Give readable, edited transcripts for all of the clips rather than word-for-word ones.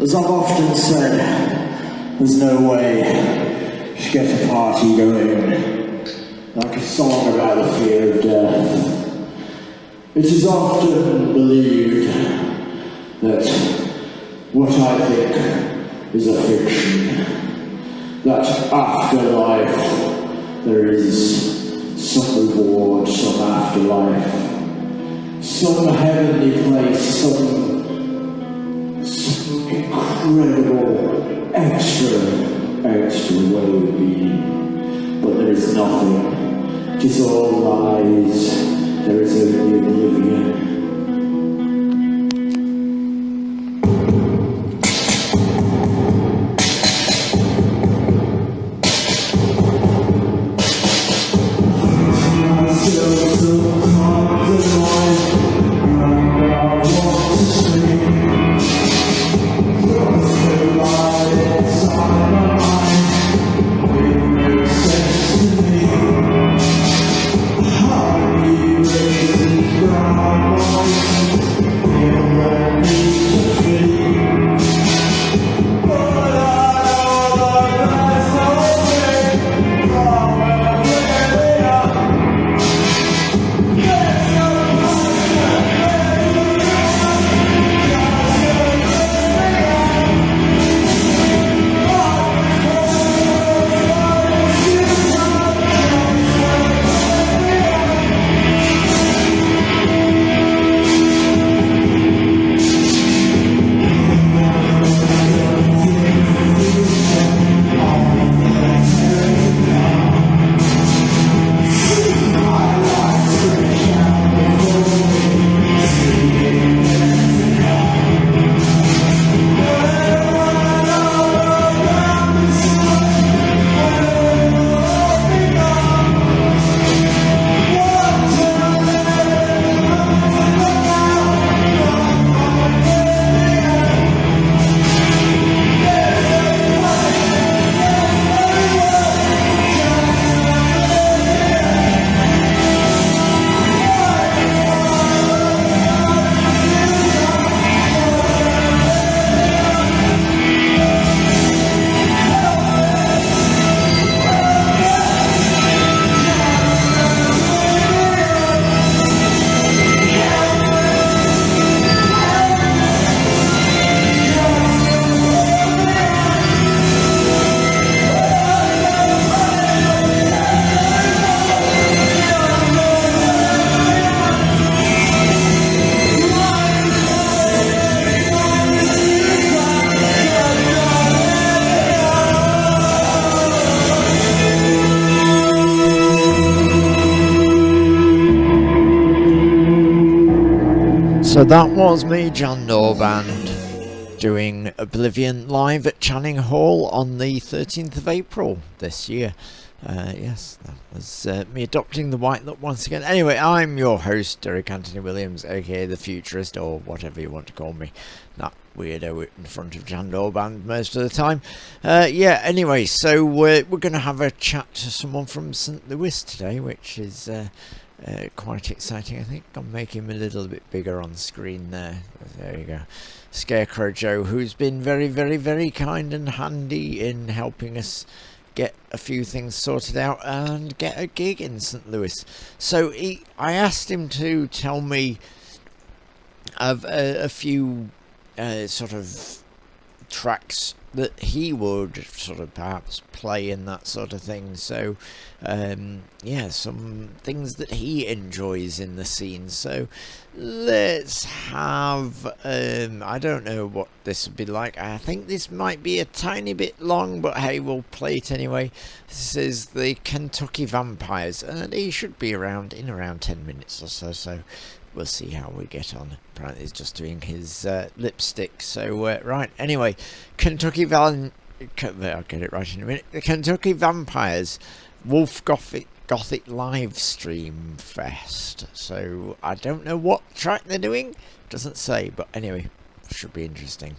As I've often said, there's no way to get a party going like a song about the fear of death. It is often believed that what I think is a fiction, that after life there is some reward, some afterlife, some heavenly place, some incredible extra way of being. But there is nothing. It is all lies. There is only oblivion. So that was me, John Band, doing Oblivion live at Channing Hall on the 13th of April this year. Yes, that was me adopting the white look once again. Anyway, I'm your host, Derek Anthony Williams, aka the Futurist, or whatever you want to call me. That weirdo in front of John Band most of the time. Yeah, anyway, so we're going to have a chat to someone from St. Louis today, which is quite exciting. I think I'll make him a little bit bigger on screen there. There you go. Scarecrow Joe, who's been very, very, very kind and handy in helping us get a few things sorted out and get a gig in St. Louis. So I asked him to tell me of a few sort of tracks that he would sort of perhaps play in that sort of thing. So yeah, some things that he enjoys in the scene. So let's have I don't know what this would be like. I think this might be a tiny bit long, but hey, we'll play it anyway. This is the Kentucky Vampires, and he should be around in around 10 minutes or so, so we'll see how we get on. Apparently he's just doing his lipstick. So right, anyway, I'll get it right in a minute. The Kentucky Vampires Wolf Gothic live stream fest. So I don't know what track they're doing, doesn't say, but anyway, should be interesting.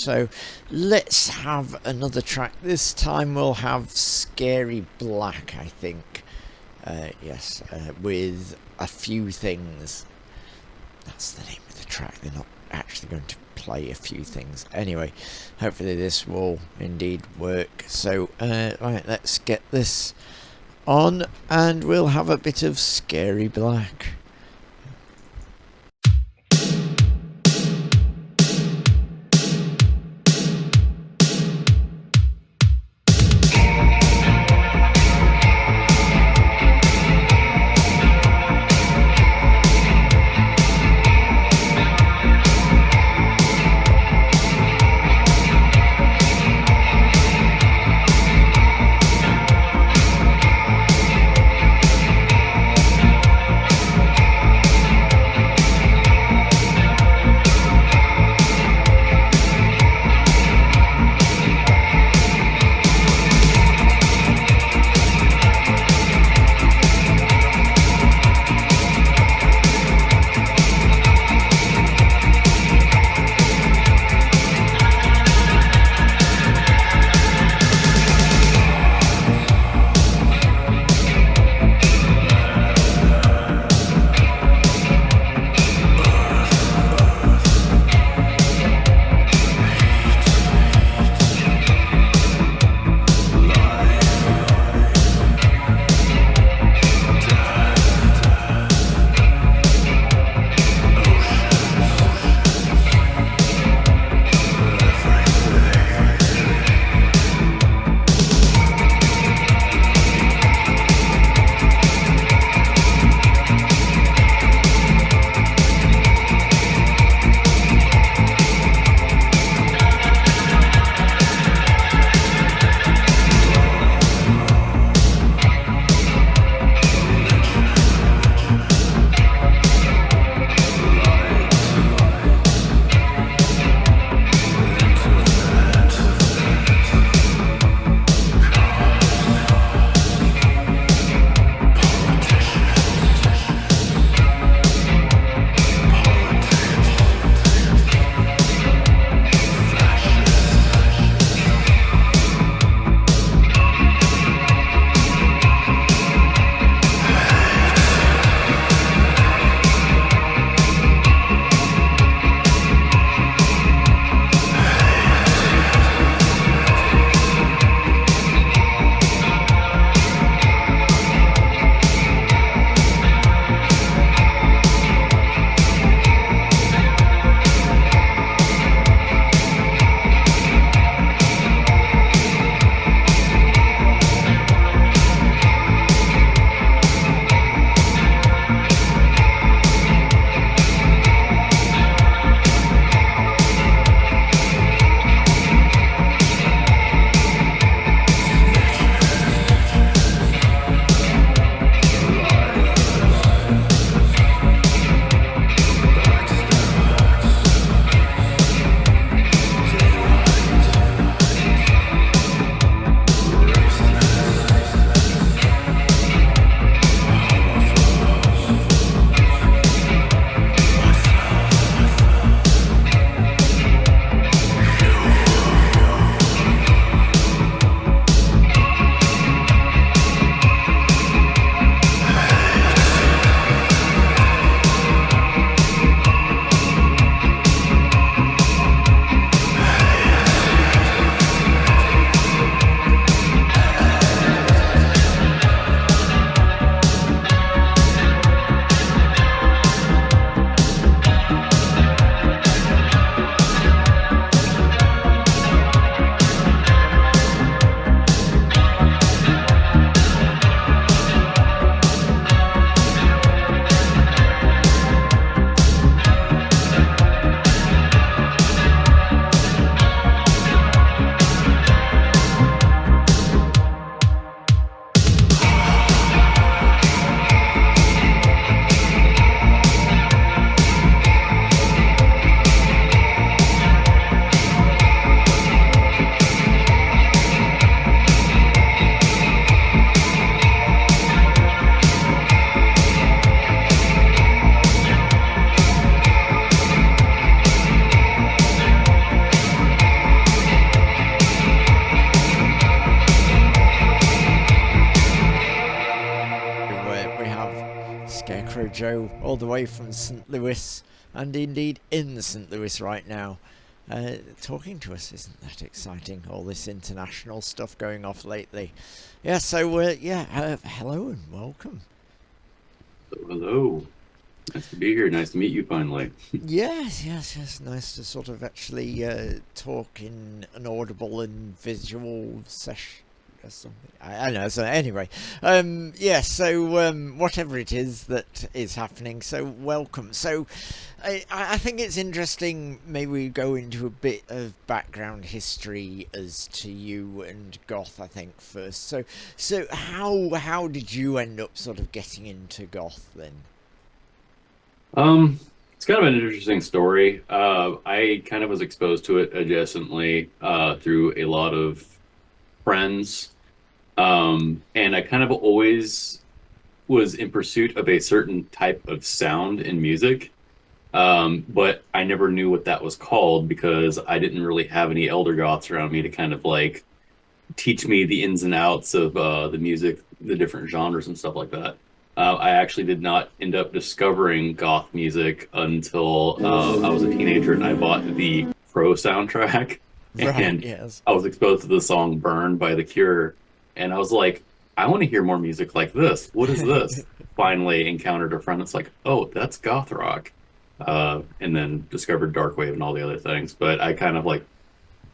So let's have another track. This time we'll have Scary Black, I think. Yes, with A Few Things. That's the name of the track. They're not actually going to play A Few Things. Anyway, hopefully this will indeed work. So, right, let's get this on and we'll have a bit of Scary Black. Scarecrow Joe, all the way from St. Louis, and indeed in St. Louis right now, talking to us. Isn't that exciting? All this international stuff going off lately. Yeah, so, hello and welcome. Hello. Nice to be here. Nice to meet you finally. Yes. Nice to sort of actually talk in an audible and visual session. I don't know. So anyway, whatever it is that is happening, so welcome. So I think it's interesting. Maybe we go into a bit of background history as to you and Goth. I think first. So how did you end up sort of getting into Goth then? It's kind of an interesting story. I kind of was exposed to it adjacently through a lot of friends. And I kind of always was in pursuit of a certain type of sound in music. But I never knew what that was called because I didn't really have any elder goths around me to kind of like teach me the ins and outs of the music, the different genres and stuff like that. I actually did not end up discovering goth music until I was a teenager and I bought the Pro soundtrack. Right. And Yes. I was exposed to the song Burn by The Cure. And I was like, I want to hear more music like this. What is this? Finally encountered a friend that's like, oh, that's goth rock. And then discovered Darkwave and all the other things. But I kind of like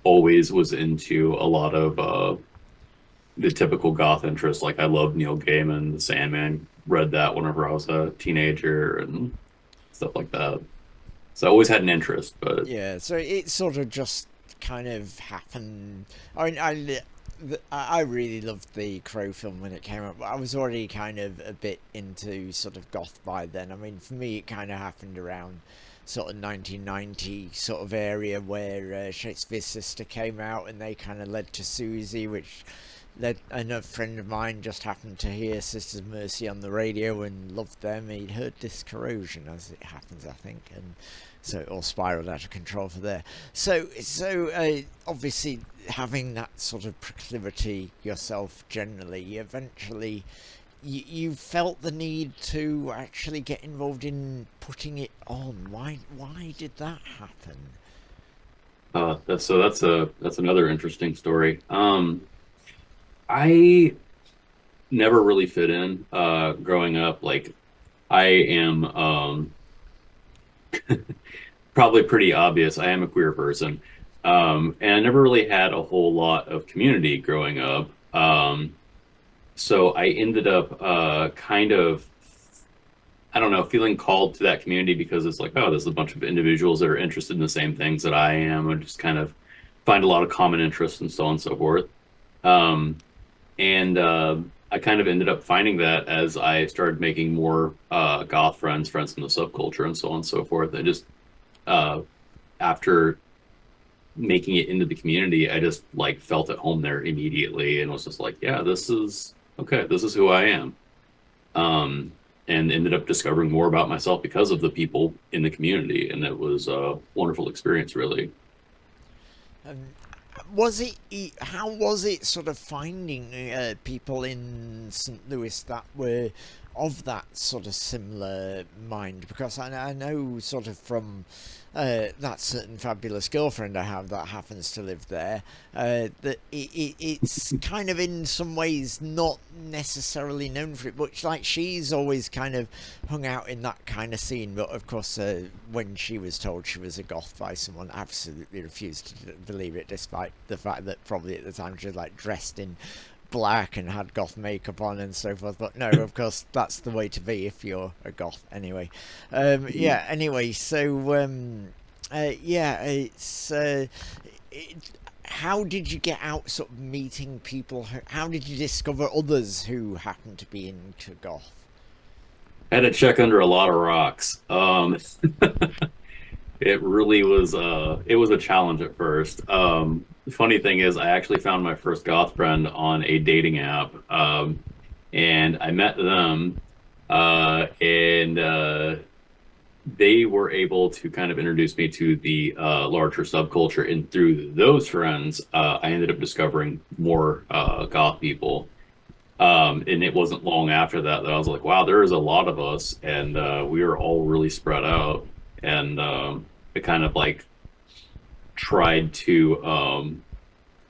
always was into a lot of the typical goth interests. Like I loved Neil Gaiman, The Sandman, read that whenever I was a teenager and stuff like that. So I always had an interest, but Yeah, so it sort of just kind of happened. I really loved the Crow film when it came out, but I was already kind of a bit into sort of goth by then. I mean, for me, it kind of happened around sort of 1990 sort of area where Shakespeare's Sister came out, and they kind of led to Susie, which led, and a friend of mine just happened to hear Sisters of Mercy on the radio and loved them. He'd heard Disc Corrosion, as it happens, I think, and so it all spiraled out of control for there. So obviously having that sort of proclivity yourself generally, eventually you felt the need to actually get involved in putting it on. Why did that happen? that's another interesting story. I never really fit in growing up. Like I am probably pretty obvious. I am a queer person. And I never really had a whole lot of community growing up. So I ended up kind of, I don't know, feeling called to that community because it's like, oh, there's a bunch of individuals that are interested in the same things that I am, and just kind of find a lot of common interests and so on and so forth. And I kind of ended up finding that as I started making more goth friends from the subculture and so on and so forth. I just, after making it into the community, I just like felt at home there immediately and was just like, yeah, this is okay. This is who I am. And ended up discovering more about myself because of the people in the community. And it was a wonderful experience, really. How was it sort of finding people in St. Louis that were of that sort of similar mind? Because I know sort of from that certain fabulous girlfriend I have that happens to live there, that it's kind of in some ways not necessarily known for it, but like she's always kind of hung out in that kind of scene. But of course, when she was told she was a goth by someone, absolutely refused to believe it, despite the fact that probably at the time she was like dressed in black and had goth makeup on and so forth. But no, of course that's the way to be if you're a goth anyway. Anyway, so how did you get out sort of meeting people? How did you discover others who happen to be into goth? Had to check under a lot of rocks. It really was it was a challenge at first. The funny thing is I actually found my first goth friend on a dating app. And I met them and they were able to kind of introduce me to the larger subculture, and through those friends I ended up discovering more goth people. And it wasn't long after that that I was like, wow, there is a lot of us, and we are all really spread out. And it kind of like tried to,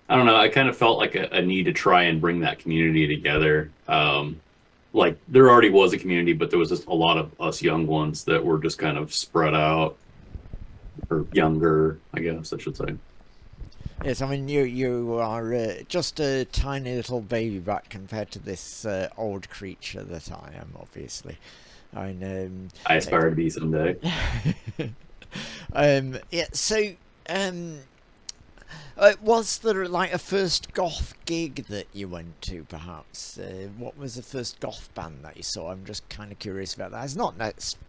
I don't know, I kind of felt like a need to try and bring that community together. Like there already was a community, but there was just a lot of us young ones that were just kind of spread out, or younger, I guess I should say. Yes, I mean you are just a tiny little baby bat compared to this old creature that I am, obviously. I know. I aspire to be someday. Yeah. So, was there like a first goth gig that you went to, perhaps? What was the first goth band that you saw? I'm just kind of curious about that. It's not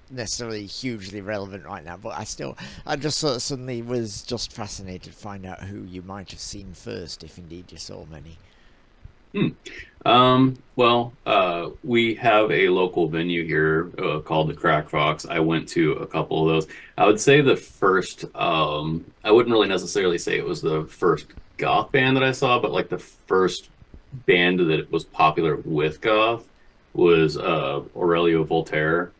necessarily hugely relevant right now, but I just sort of suddenly was just fascinated to find out who you might have seen first, if indeed you saw many. Well, we have a local venue here called the Crack Fox. I went to a couple of those. I would say the first, I wouldn't really necessarily say it was the first goth band that I saw, but like the first band that was popular with goth was Aurelio Voltaire,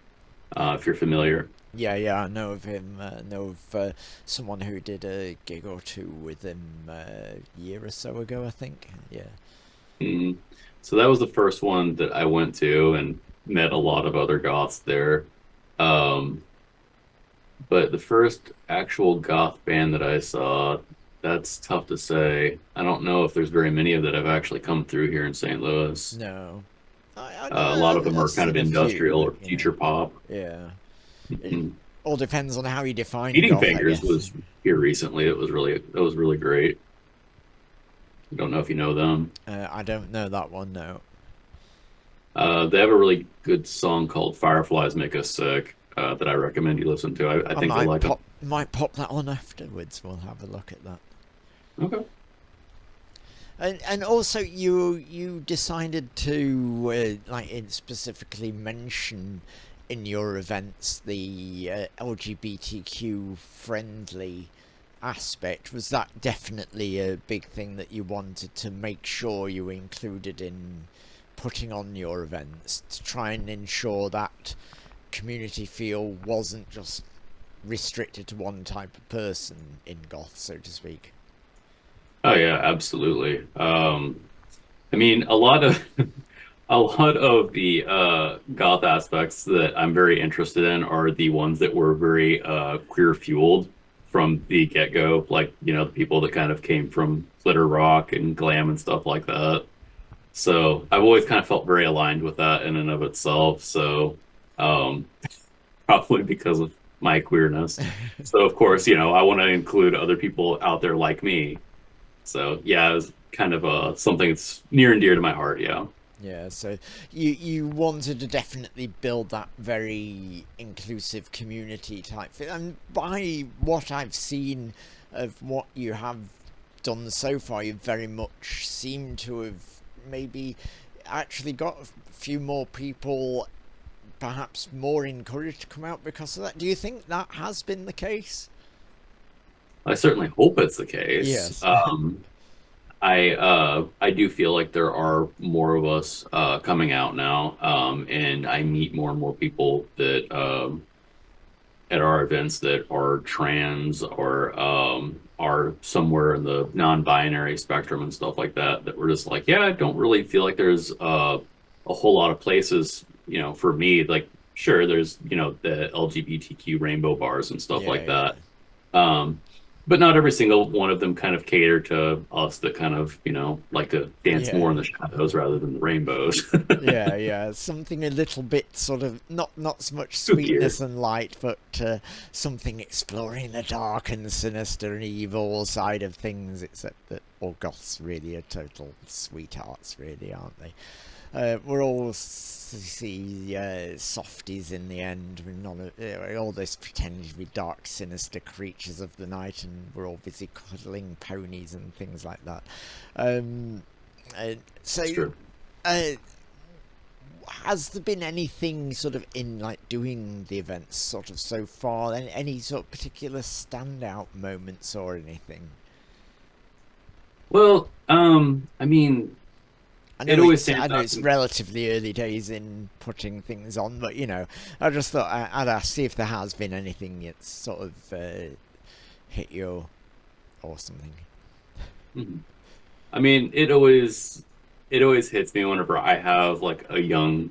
if you're familiar. Yeah, yeah, I know of him. Know of someone who did a gig or two with him a year or so ago, I think. Yeah. Mhm. So that was the first one that I went to and met a lot of other goths there. Um, but the first actual goth band that I saw, that's tough to say. I don't know if there's very many of that have actually come through here in St. Louis. No. A lot of them I've are kind of seen a few, industrial or but, future pop. yeah. It Mhm. all depends on how you define Eating goth, I Fingers guess. was here recently. It was really great. I don't know if you know them. I don't know that one, no. They have a really good song called "Fireflies Make Us Sick" that I recommend you listen to. I I think you'll like them. might pop that on afterwards. We'll have a look at that. Okay. And also you decided to specifically mention in your events the LGBTQ friendly aspect. Was that definitely a big thing that you wanted to make sure you included in putting on your events, to try and ensure that community feel wasn't just restricted to one type of person in goth, so to speak? Oh yeah, absolutely. I mean, a lot of a lot of the goth aspects that I'm very interested in are the ones that were very queer fueled from the get-go, like, the people that kind of came from glitter rock and glam and stuff like that. So I've always kind of felt very aligned with that in and of itself. So um, probably because of my queerness. So of course, I want to include other people out there like me. So yeah, it was kind of something that's near and dear to my heart. Yeah. Yeah, so you wanted to definitely build that very inclusive community type thing. And by what I've seen of what you have done so far, you very much seem to have maybe actually got a few more people perhaps more encouraged to come out because of that. Do you think that has been the case? I certainly hope it's the case. Yes. I do feel like there are more of us coming out now, and I meet more and more people that at our events that are trans or are somewhere in the non-binary spectrum and stuff like that. That we're just like, yeah, I don't really feel like there's a whole lot of places, for me. Like, sure, there's the LGBTQ rainbow bars and stuff Yeah, like yeah. that. Um, but not every single one of them kind of cater to us that kind of, like to dance more Yeah. in the shadows rather than the rainbows. Yeah, yeah, something a little bit sort of not so much Spookier. sweetness and light, but something exploring the dark and sinister and evil side of things. Except that all goths really are total sweethearts, really, aren't they? We're all softies in the end. We're not all this pretending to be dark, sinister creatures of the night, and we're all busy cuddling ponies and things like that. Um, so. It's true. Uh, has there been anything sort of in like doing the events sort of so far, any sort of particular standout moments or anything? Well, I mean, it always I stands know out it's to me. relatively early days in putting things on, but I just thought I'd ask, see if there has been anything that's sort of hit you or something. Mhm. I mean, it always hits me whenever I have like a young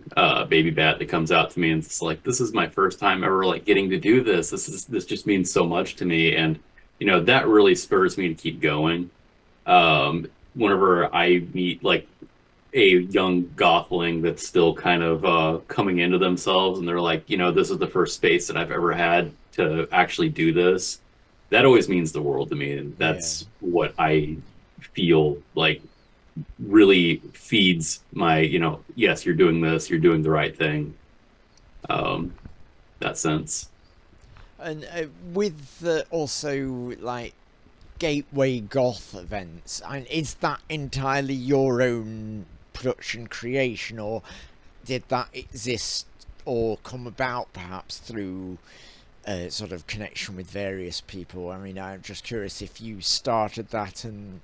baby bat that comes out to me and it's like, this is my first time ever like getting to do this. This just means so much to me, and that really spurs me to keep going. Whenever I meet like a young gothling that's still kind of coming into themselves and they're like, this is the first space that I've ever had to actually do this. That always means the world to me, and Yeah. that's what I feel like really feeds my, yes, you're doing this, you're doing the right thing. Um, that sense. And with also like gateway goth events, and is that entirely your own production creation, or did that exist or come about perhaps through a sort of connection with various people? I mean, I'm just curious if you started that and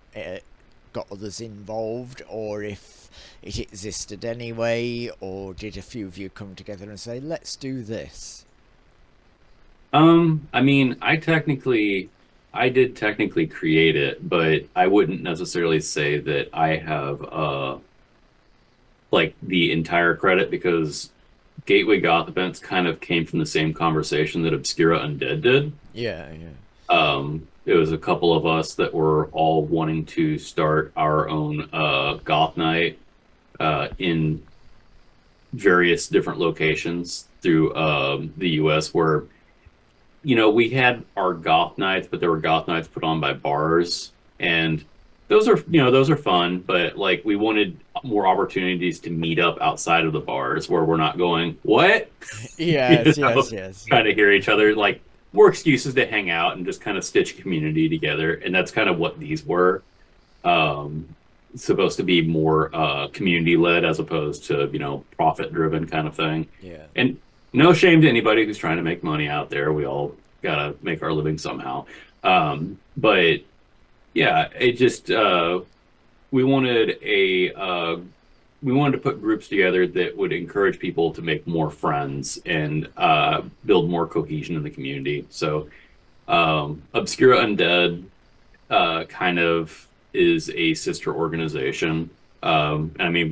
got others involved, or if it existed anyway, or did a few of you come together and say, let's do this? I mean, I did technically create it, but I wouldn't necessarily say that I have like the entire credit, because Gateway Goth Events kind of came from the same conversation that Obscura Undead did. Yeah, yeah. It was a couple of us that were all wanting to start our own goth night in various different locations through the US, where we had our goth nights, but there were goth nights put on by bars, and those are fun, but like we wanted more opportunities to meet up outside of the bars where we're not going, what? you Yes, know, yes, yes. trying to hear each other, like more excuses to hang out and just kind of stitch community together. And that's kind of what these were. Um, Supposed to be more community led as opposed to, profit driven kind of thing. Yeah. And no shame to anybody who's trying to make money out there. We all gotta make our living somehow. But yeah, it just we wanted a we wanted to put groups together that would encourage people to make more friends and build more cohesion in the community. So Obscura Undead kind of is a sister organization. I mean,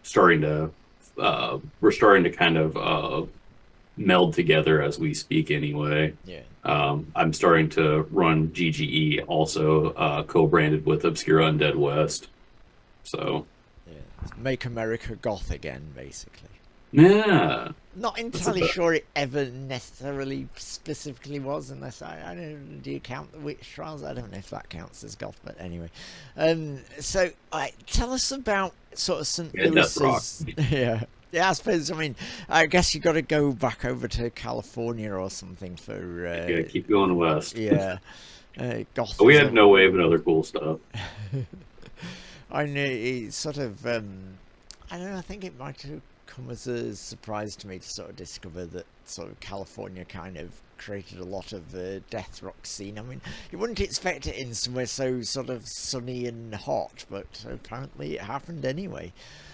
starting to we're starting to kind of meld together as we speak anyway. Yeah. I'm starting to run GGE also, co-branded with Obscura Undead West. So Yeah. Make America goth again, basically. yeah, Not that's a entirely bit. sure it ever necessarily specifically was, unless I don't know, do you count the witch trials? I don't know if that counts as goth, but anyway. So tell us about sort of St. Yeah, Death Rock. Louis's. Yeah. Yeah, I suppose. I mean, I guess you got to go back over to California or something for. Yeah, keep going west. Yeah, goth But we is had a. no wave and other cool stuff. I know it's sort of. I don't know. I think it might have come as a surprise to me to sort of discover that sort of California kind of created a lot of death rock scene. I mean, you wouldn't expect it in somewhere so sort of sunny and hot, but apparently it happened anyway.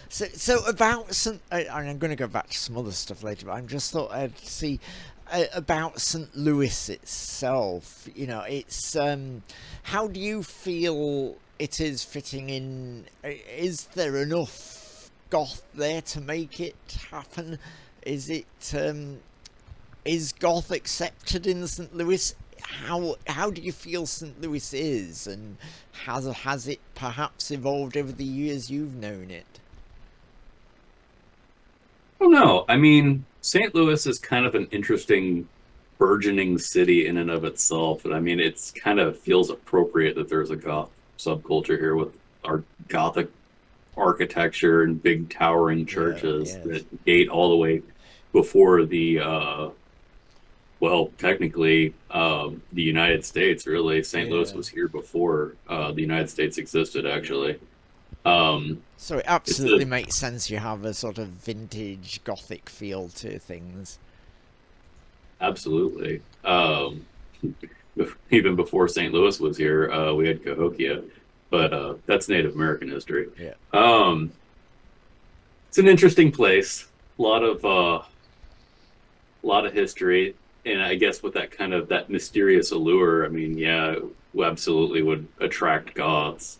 So about some, I'm going to go back to some other stuff later, but I just thought I'd see about St. Louis itself. It's how do you feel it is fitting in? Is there enough goth there to make it happen? Is it is goth accepted in St. Louis? How do you feel St. Louis is, and has it perhaps evolved over the years you've known it? I don't know. I mean, St. Louis is kind of an interesting burgeoning city in and of itself. And I mean, it's kind of feels appropriate that there's a goth subculture here with our gothic architecture and big towering Yeah, churches yes. that date all the way before the well, technically the United States, really. St. Louis Yeah. was here before the United States existed, actually. Um, So it it's a absolutely makes sense you have a sort of vintage gothic feel to things. Absolutely. Even before St. Louis was here, we had Cahokia. but that's Native American history. Yeah. It's an interesting place. A lot of history, and I guess with that kind of that mysterious allure, I mean, yeah, absolutely would attract goths.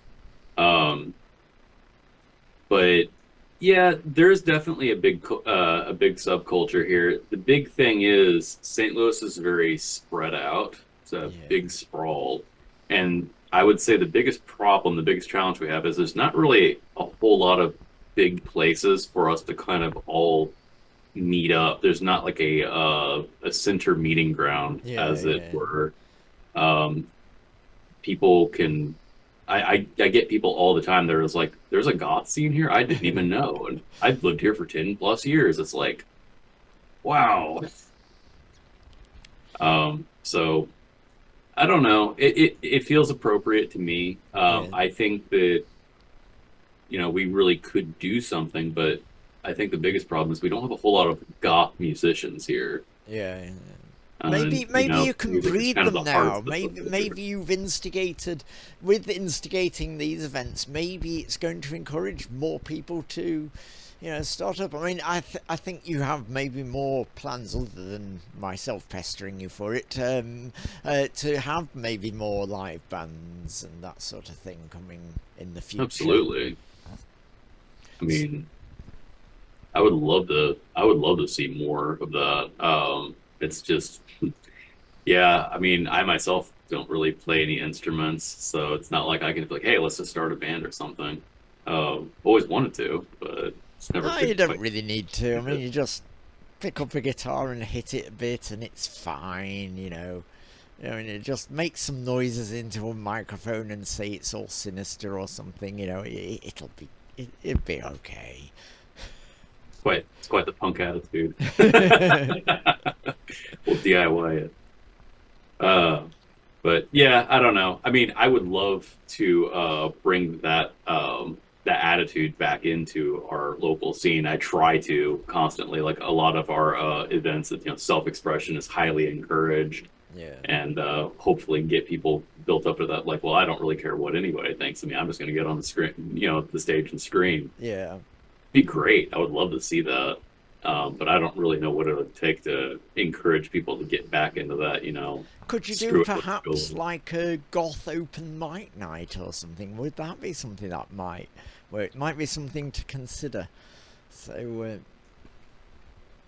Um, but yeah, there's definitely a big subculture here. The big thing is St. Louis is very spread out. It's a Yeah. big sprawl, and I would say the biggest problem, the biggest challenge we have is there's not really a whole lot of big places for us to kind of all meet up. There's not like a center meeting ground, Yeah, as it yeah. were. Um, People can. I get people all the time. There's like, there's a goth scene here. I didn't even know, and I've lived here for 10+ years. It's like, wow. So I don't know. It feels appropriate to me. Yeah. I think that we really could do something, but I think the biggest problem is we don't have a whole lot of goth musicians here. Yeah. Yeah. And, Maybe you can music is breed kind of them the heart now. of the Maybe you've instigated, with instigating these events, maybe it's going to encourage more people to, start up. I mean, I think you have maybe more plans other than myself pestering you for it, to have maybe more live bands and that sort of thing coming in the future. Absolutely. I mean, I would love to see more of that. It's just, yeah. I mean, I myself don't really play any instruments, so it's not like I can be like, hey, let's just start a band or something. Always wanted to, but it's never No, could you don't quite really need to. I do mean, it. you just pick up a guitar and hit it a bit, and it's fine. And it just makes some noises into a microphone and say it's all sinister or something. It'll be okay. It's quite the punk attitude. We'll DIY it. Uh, but yeah, I don't know. I mean, I would love to bring that attitude back into our local scene. I try to constantly, like a lot of our events, that self-expression is highly encouraged, Yeah. and hopefully get people built up to that. Like, well, I don't really care what anybody thinks of me. I'm just going to get on the screen, the stage and scream. Yeah. Be great. I would love to see that. But I don't really know what it would take to encourage people to get back into that, Could you do screw it, let's perhaps go. like a goth open mic night or something? Would that be something that might work? It might be something to consider. So,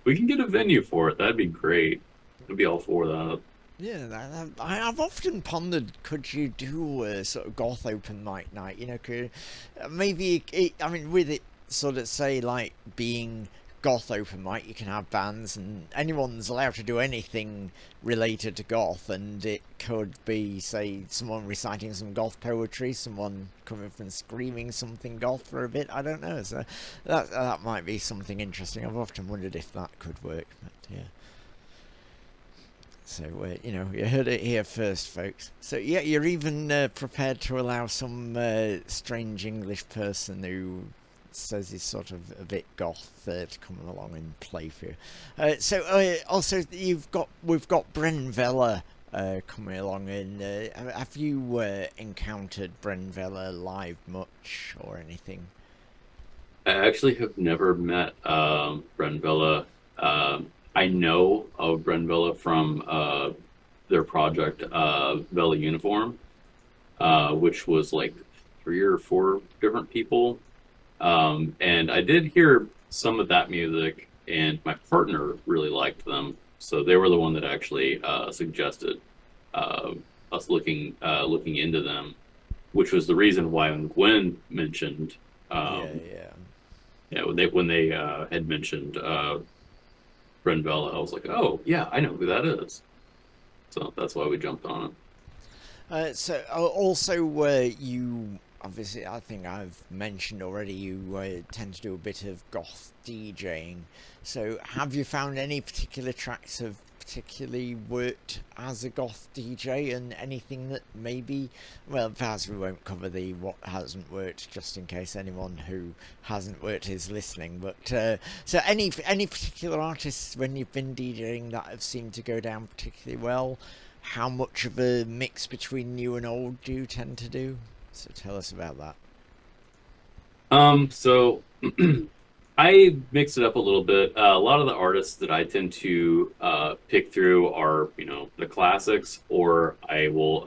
We can get a venue for it. That'd be great. I'd be all for that. yeah, I've often pondered, could you do a sort of goth open mic night? Maybe I mean, with it sort of say like being goth open mic, you can have bands and anyone's allowed to do anything related to goth, and it could be, say, someone reciting some goth poetry, someone coming from screaming something goth for a bit. I don't know. So that might be something interesting. I've often wondered if that could work, but yeah. So, you heard it here first, folks. So, yeah, you're even prepared to allow some strange English person who says he's sort of a bit goth to come along and play for you. Also, we've got brenvela coming along, and have you encountered brenvela live much or anything? I actually have never met brenvela. I know of brenvela from their project Vela Uniform, which was like 3 or 4 different people. And I did hear some of that music, and my partner really liked them. So they were the one that actually suggested us looking into them, which was the reason why when Gwen mentioned, when they had mentioned Brenvela, I was like, oh yeah, I know who that is. So that's why we jumped on it. Also, you obviously, I think I've mentioned already, you tend to do a bit of goth DJing. So have you found any particular tracks have particularly worked as a goth DJ, and anything that maybe, well, perhaps we won't cover the what hasn't worked, just in case anyone who hasn't worked is listening, but so any particular artists when you've been DJing that have seemed to go down particularly well? How much of a mix between new and old do you tend to do? So tell us about that. So I mix it up a little bit. A lot of the artists that I tend to pick through are, the classics, or I will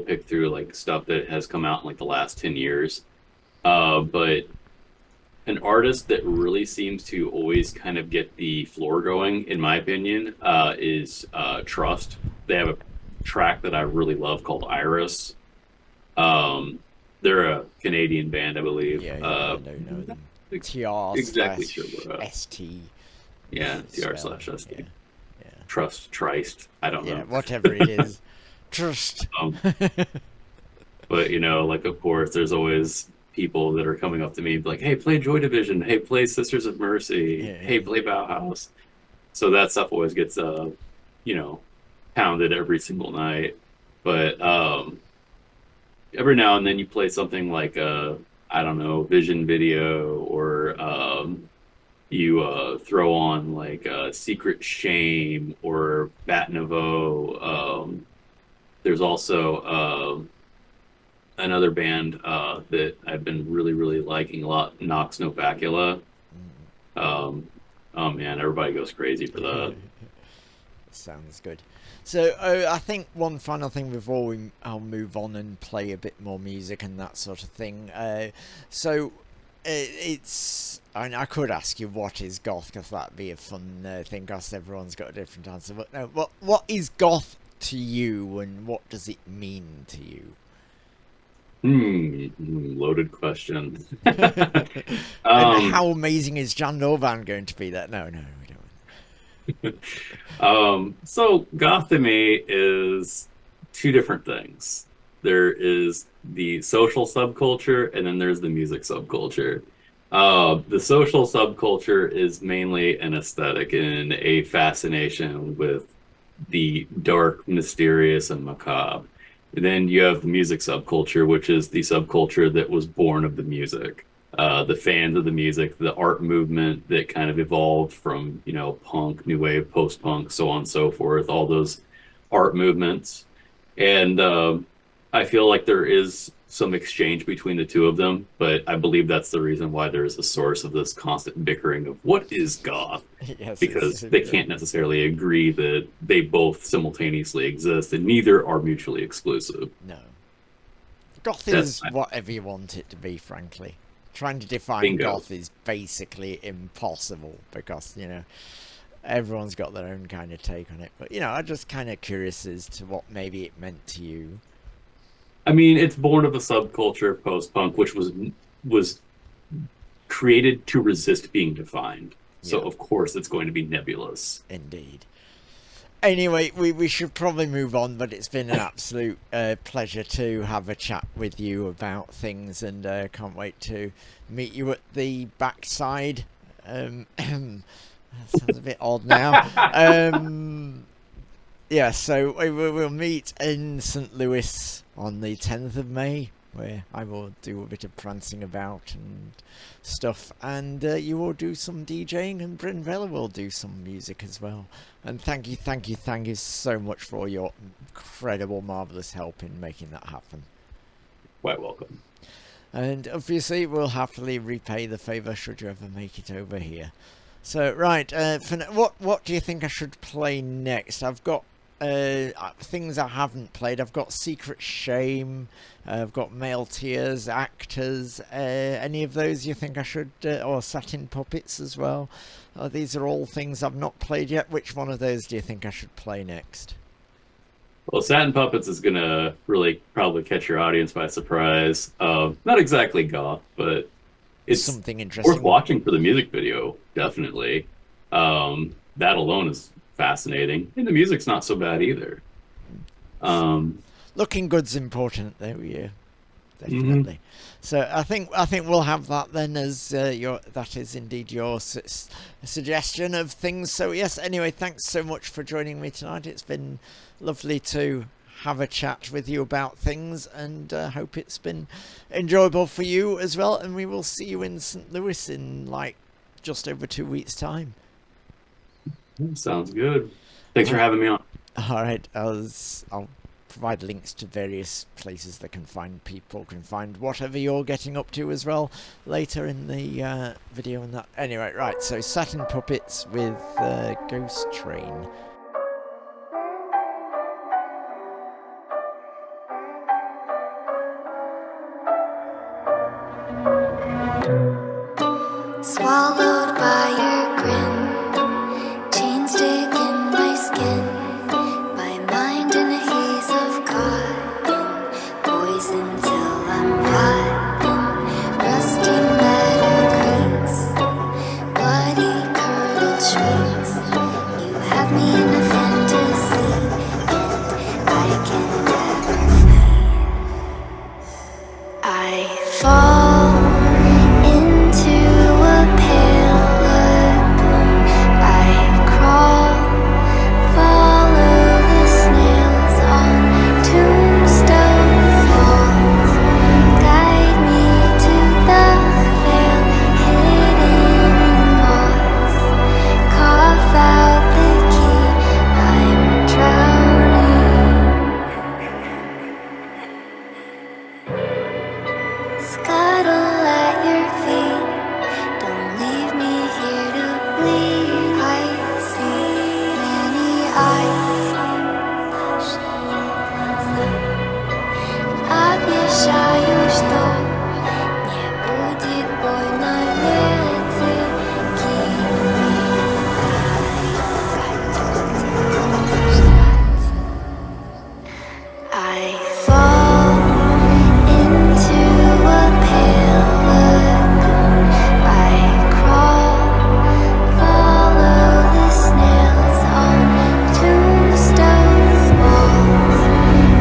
pick through like stuff that has come out in like the last 10 years. But an artist that really seems to always kind of get the floor going, in my opinion, is Trust. They have a track that I really love called Iris. Um, they're a Canadian band, I believe. Yeah, I don't know them. TR Exactly slash sure what. ST. Yeah, TR spell. slash ST. Yeah. Trust, Trist. I don't Yeah, know. whatever it is. Trust. But like of course, there's always people that are coming up to me like, "Hey, play Joy Division. Hey, play Sisters of Mercy. Yeah. Hey, play Bauhaus." So that stuff always gets pounded every single night. But every now and then you play something like I don't know, Vision Video, or you throw on like Secret Shame or Bat Nouveau. There's also another band that I've been really, really liking a lot, Nox Novacula. Oh man, everybody goes crazy for that. Sounds good. So I think one final thing before I'll move on and play a bit more music and that sort of thing. I could ask you what is goth, because that'd be a fun thing, because everyone's got a different answer. But no, what is goth to you, and what does it mean to you? Loaded question. And how amazing is Jan Norban going to be? That no, we don't. So goth to me is two different things. There is the social subculture, and then there's the music subculture. The social subculture is mainly an aesthetic and a fascination with the dark, mysterious, and macabre. And then you have the music subculture, which is the subculture that was born of the music. The fans of the music, the art movement that kind of evolved from, punk, new wave, post-punk, so on and so forth, all those art movements. And I feel like there is some exchange between the two of them, but I believe that's the reason why there is a source of this constant bickering of what is goth, because they can't necessarily agree that they both simultaneously exist, and neither are mutually exclusive. No. Goth is whatever you want it to be, frankly. Trying to define goth is basically impossible, because, everyone's got their own kind of take on it. But, I'm just kind of curious as to what maybe it meant to you. I mean, it's born of a subculture of post-punk, which was created to resist being defined. So, of course, it's going to be nebulous. Indeed. Anyway, we should probably move on, but it's been an absolute pleasure to have a chat with you about things, and can't wait to meet you at the backside. That sounds a bit odd now. Yeah, so we'll meet in St. Louis on the 10th of May, where I will do a bit of prancing about and stuff, and you will do some DJing, and brenvela will do some music as well. And thank you so much for your incredible, marvellous help in making that happen. Quite welcome. And obviously we'll happily repay the favour should you ever make it over here. So right, what do you think I should play next? I've got things I haven't played. I've got Secret Shame, I've got Male Tears, Actors. Any of those you think I should, or SatinPuppets as well? These are all things I've not played yet. Which one of those do you think I should play next? Well, SatinPuppets is going to really probably catch your audience by surprise. Not exactly goth, but it's something interesting, worth watching for the music video, definitely. That alone is fascinating, and the music's not so bad either. Looking good's important, there we definitely. So I think we'll have that then, as that is indeed your suggestion of things. So yes, anyway, thanks so much for joining me tonight. It's been lovely to have a chat with you about things, and hope it's been enjoyable for you as well. And we will see you in St. Louis in like just over 2 weeks' time. Sounds good. Thanks for having me on. All right, I'll provide links to various places they can find people, can find whatever you're getting up to as well later in the video and that. Anyway, right, so SatinPuppets with Ghost Train. Swallowed by your grin, chains stick in my skin, my mind in a haze of cotton, poison till I'm rotten, rusty metal creaks, bloody curdled shrieks. You have me in a fantasy, and I can never flee. I fall into a pale lagoon. I crawl, follow the snails on tombstone walls. Guide me to the veil hidden in moss. Cough out the key, I'm drowning. Scuttle at your feet. Don't leave me here to bleed. I see many eyes. Обещаю, что не будет больно лети. I fall into a pale lagoon. I crawl, follow the snails on tombstone walls.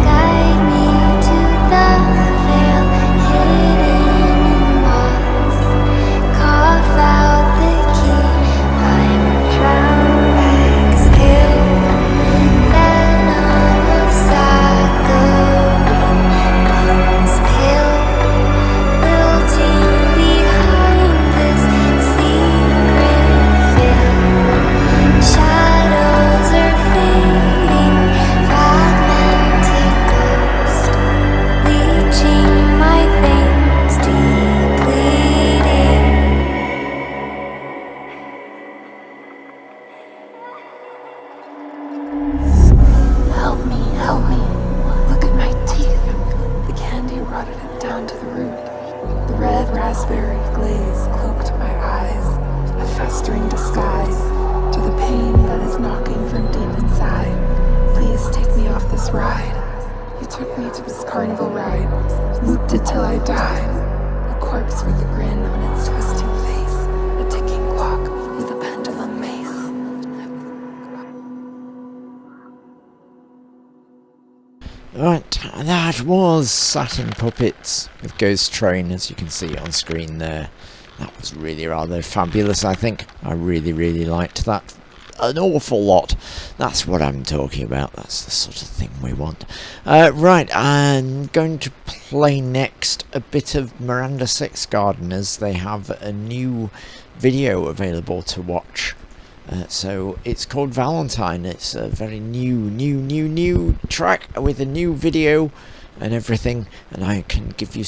Guide me to the veil hidden in moss. Cough out the key, I'm drowning. Exhale, venom of saccharine, lungs pale, wilting behind this secret veil. Shadows are fading, fragmented ghost, leeching my veins, depleting. Help me, look at my teeth. The candy rotted it down to the root. The red raspberry glaze cloaked my eyes, a festering disguise to the pain that is knocking from deep inside. Please take me off this ride. You took me to this carnival ride, looped it till I died. A corpse with a grin on its twisting face, a ticking clock with a pendulum mace. Right, that was SatinPuppets with Ghost Train, as you can see on screen there. That was really rather fabulous, I think. I really liked that an awful lot. That's what I'm talking about. That's the sort of thing we want. Right, I'm going to play next a bit of MirandaSexGarden, as they have a new video available to watch. So it's called Valentine. It's a very new track with a new video and everything, and I can give you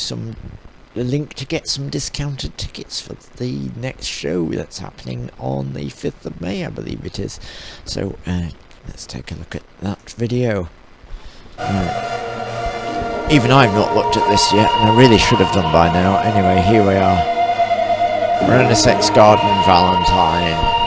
a link to get some discounted tickets for the next show that's happening on the 5th of May, I believe it is. So let's take a look at that video. Even I've not looked at this yet, and I really should have done by now. Anyway, here we are. MirandaSexGarden Valentine.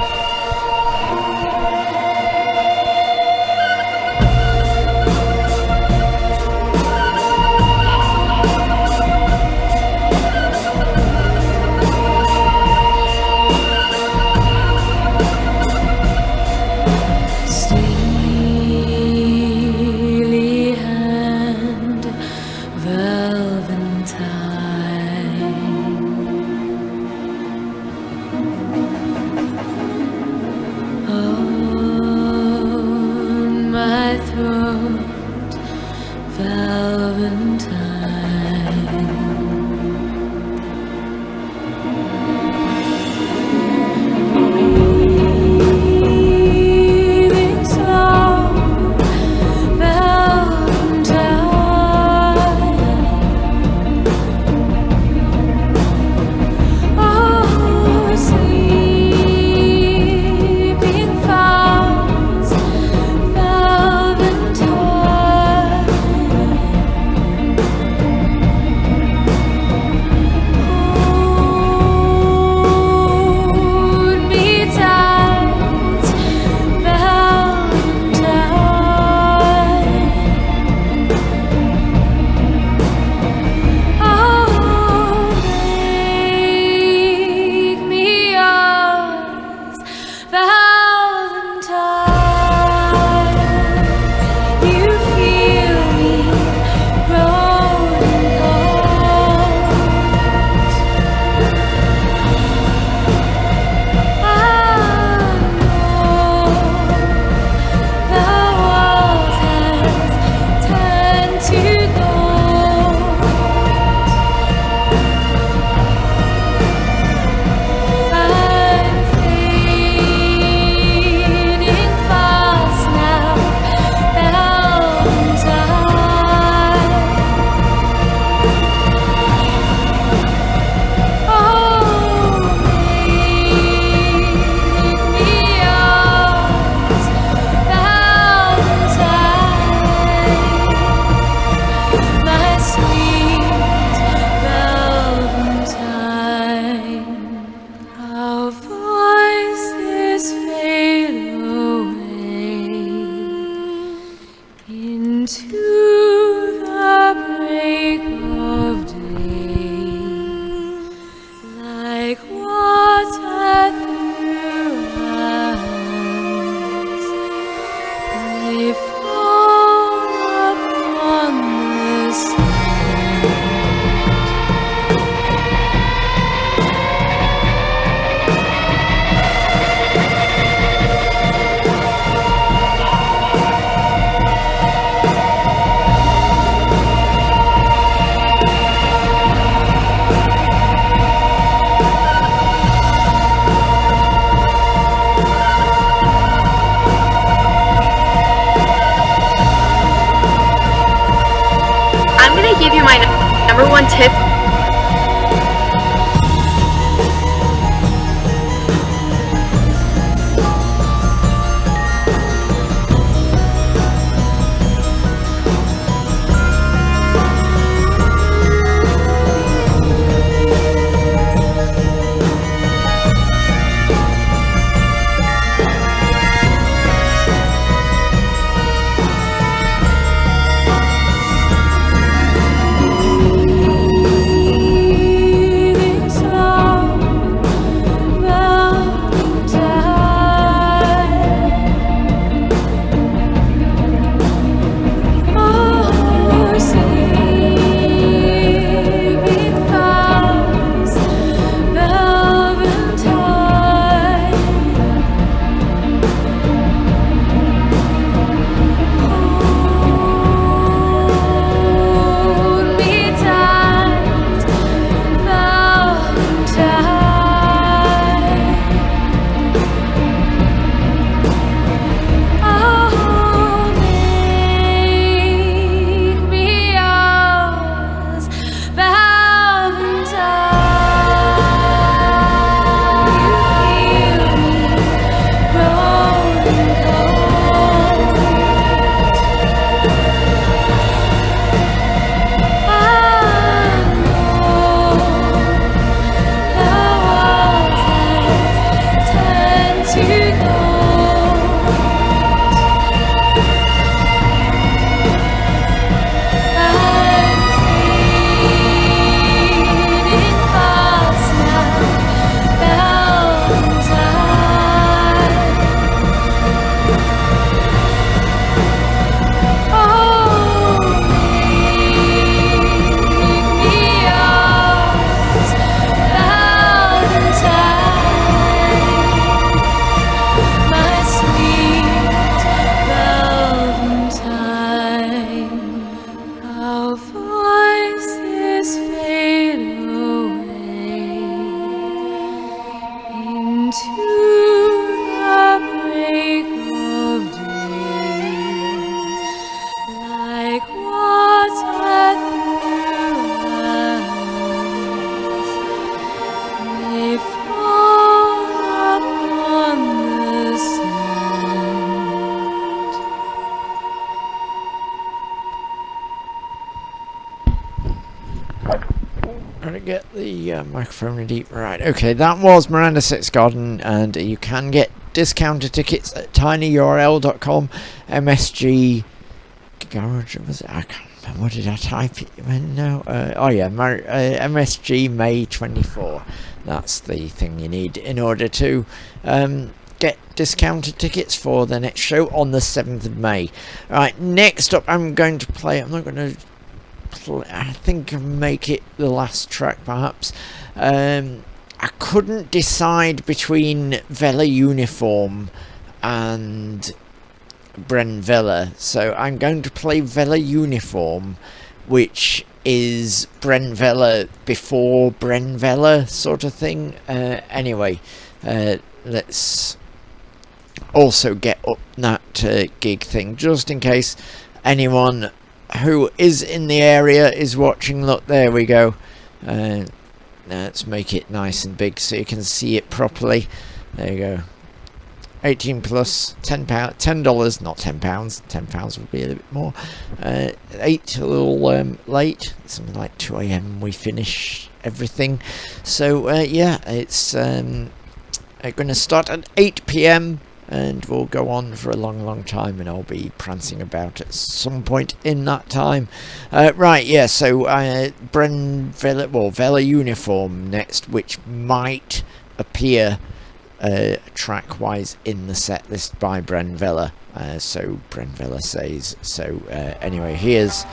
Steely hand, Valentine. me give you my number one tip? Get the microphone ready. Right, okay, that was MirandaSexGarden, and you can get discounted tickets at tinyurl.com. MSG Garage, was it? I can't remember. What did I type it in now? MSG May 24. That's the thing you need in order to get discounted tickets for the next show on the 7th of May. Right, next up, I'm going to play. I'm not going to. I think I'll make it the last track perhaps. I couldn't decide between Vela Uniform and brenvela, so I'm going to play Vela Uniform, which is brenvela before brenvela sort of thing. Anyway, let's also get up that gig thing just in case anyone who is in the area is watching. Look, there we go. Let's make it nice and big so you can see it properly. There you go. 18 plus, £10, $10, not £10. £10 would be a little bit more. 8 a little late, something like 2 AM we finish everything. So yeah, it's going to start at 8 PM. And we'll go on for a long time, and I'll be prancing about at some point in that time. Right, yeah, so brenvela, well, Vela Uniform next, which might appear track-wise in the set list by brenvela. So brenvela says. So anyway, here's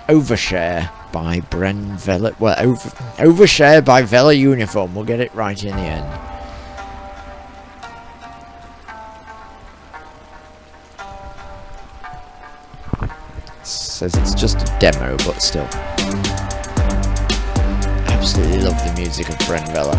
Overshare by brenvela. Well, Overshare by Vela Uniform. We'll get it right in the end. Says it's just a demo, but still. Absolutely love the music of brenvela.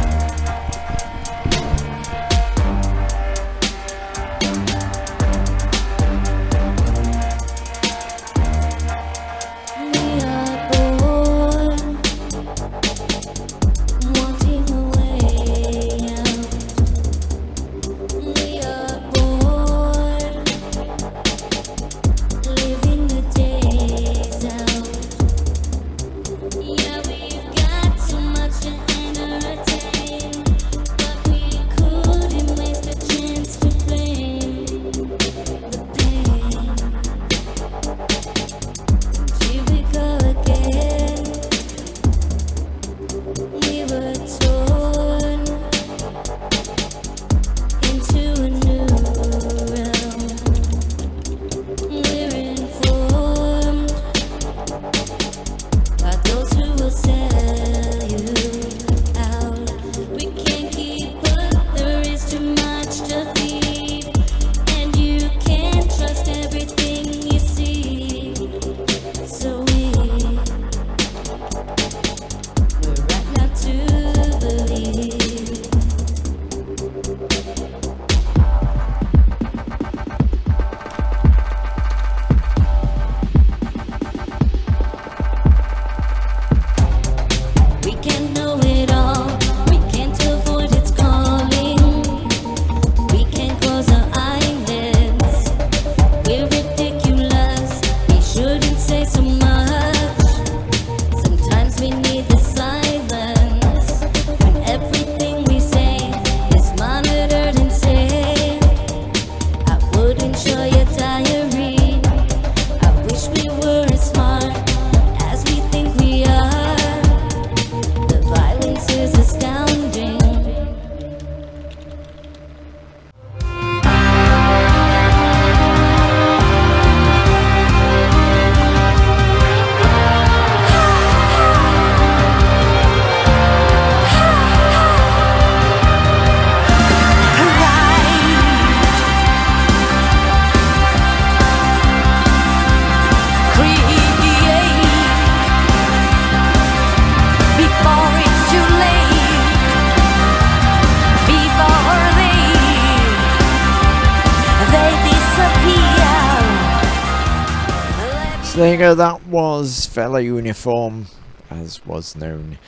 So there you go, that was Vela Uniform, as was known,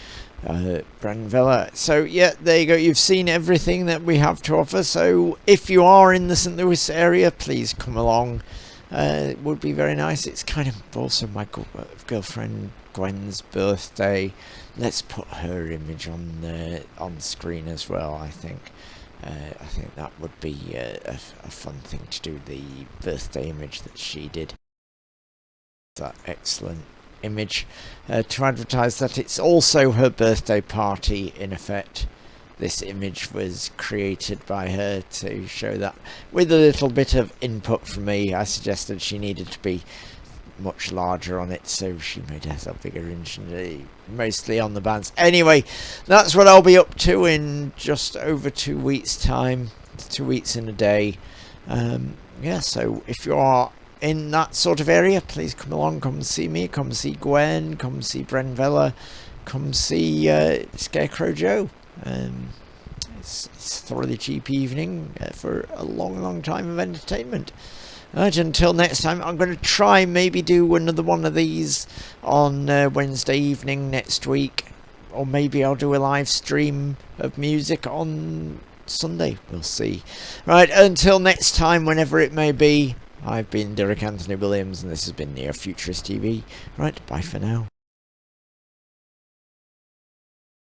brenvela. So yeah, there you go, you've seen everything that we have to offer. So if you are in the St. Louis area, please come along. It would be very nice. It's kind of also my girlfriend Gwen's birthday. Let's put her image on screen as well. I think that would be a fun thing to do, the birthday image that she did. That excellent image to advertise that it's also her birthday party in effect. This image was created by her to show that, with a little bit of input from me. I suggested she needed to be much larger on it, so she made herself bigger, and mostly on the bands. Anyway, that's what I'll be up to in just over 2 weeks time, 2 weeks in a day. Yeah, so if you are in that sort of area, please come along, come see me, come see Gwen, come see brenvela, come see Scarecrow Joe. It's a thoroughly cheap evening for a long time of entertainment. Right, until next time, I'm going to try maybe do another one of these on Wednesday evening next week, or maybe I'll do a live stream of music on Sunday. We'll see. Right, until next time, whenever it may be, I've been Derek Anthony Williams, and this has been Near Futurist TV. Right, bye for now.